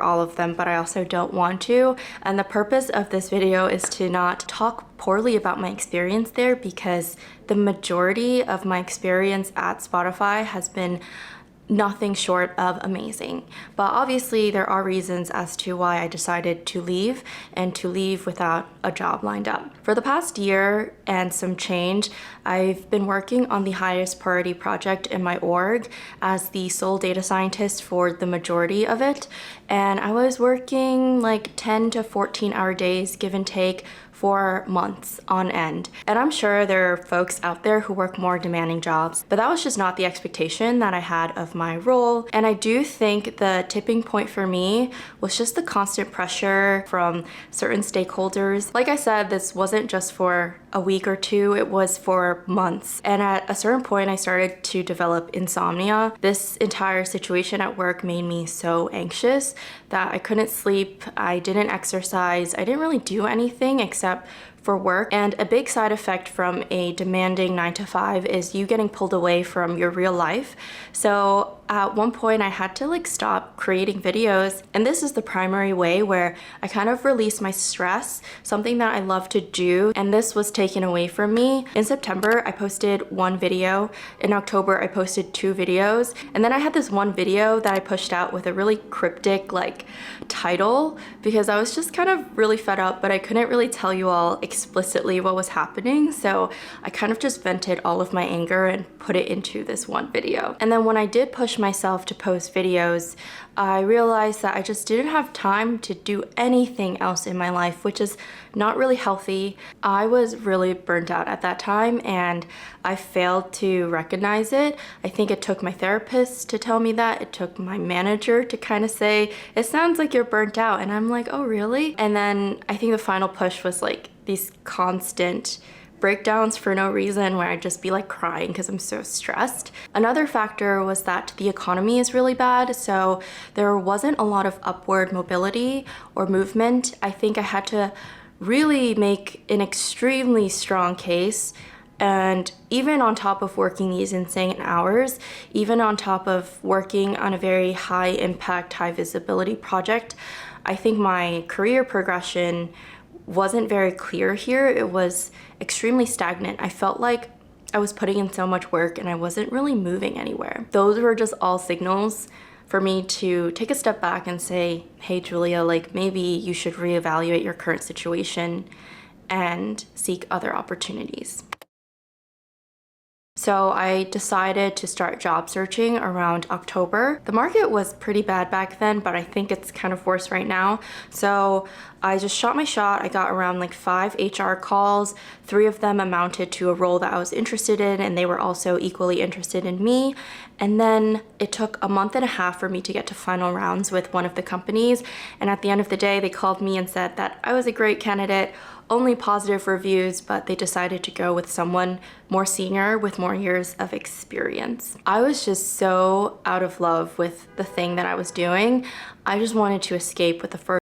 all of them, but I also don't want to. And the purpose of this video is to not talk poorly about my experience there, because the majority of my experience at Spotify has been nothing short of amazing. But obviously there are reasons as to why I decided to leave, and to leave without a job lined up. For the past year and some change, I've been working on the highest priority project in my org as the sole data scientist for the majority of it. And I was working like 10 to 14 hour days, give and take, for months on end. And I'm sure there are folks out there who work more demanding jobs, but that was just not the expectation that I had of my role. And I do think the tipping point for me was just the constant pressure from certain stakeholders. Like I said, this wasn't just for a week or two, it was for months. And at a certain point, I started to develop insomnia. This entire situation at work made me so anxious that I couldn't sleep, I didn't exercise, I didn't really do anything except for work. And a big side effect from a demanding 9 to 5 is you getting pulled away from your real life. So at one point I had to like stop creating videos, and this is the primary way where I kind of release my stress, something that I love to do, and this was taken away from me. In September I posted 1 video, in October I posted 2 videos, and then I had this one video that I pushed out with a really cryptic like title because I was just kind of really fed up, but I couldn't really tell you all explicitly what was happening, so I kind of just vented all of my anger and put it into this one video. And then when I did push myself to post videos, I realized that I just didn't have time to do anything else in my life, which is not really healthy. I was really burnt out at that time, and I failed to recognize it. I think it took my therapist to tell me that. It took my manager to kind of say, it sounds like you're burnt out. And I'm like, oh really? And then I think the final push was like these constant breakdowns for no reason where I'd just be like crying because I'm so stressed. Another factor was that the economy is really bad, so there wasn't a lot of upward mobility or movement. I think I had to really make an extremely strong case, and even on top of working these insane hours, even on top of working on a very high impact, high visibility project, I think my career progression wasn't very clear here. It was extremely stagnant. I felt like I was putting in so much work and I wasn't really moving anywhere. Those were just all signals for me to take a step back and say, hey Julia, like maybe you should reevaluate your current situation and seek other opportunities. So I decided to start job searching around October. The market was pretty bad back then, but I think it's kind of worse right now. So I just shot my shot. I got around like 5 HR calls. 3 of them amounted to a role that I was interested in, and they were also equally interested in me. And then it took a 1.5 months for me to get to final rounds with one of the companies. And at the end of the day, they called me and said that I was a great candidate, only positive reviews, but they decided to go with someone more senior with more years of experience. I was just so out of love with the thing that I was doing. I just wanted to escape with the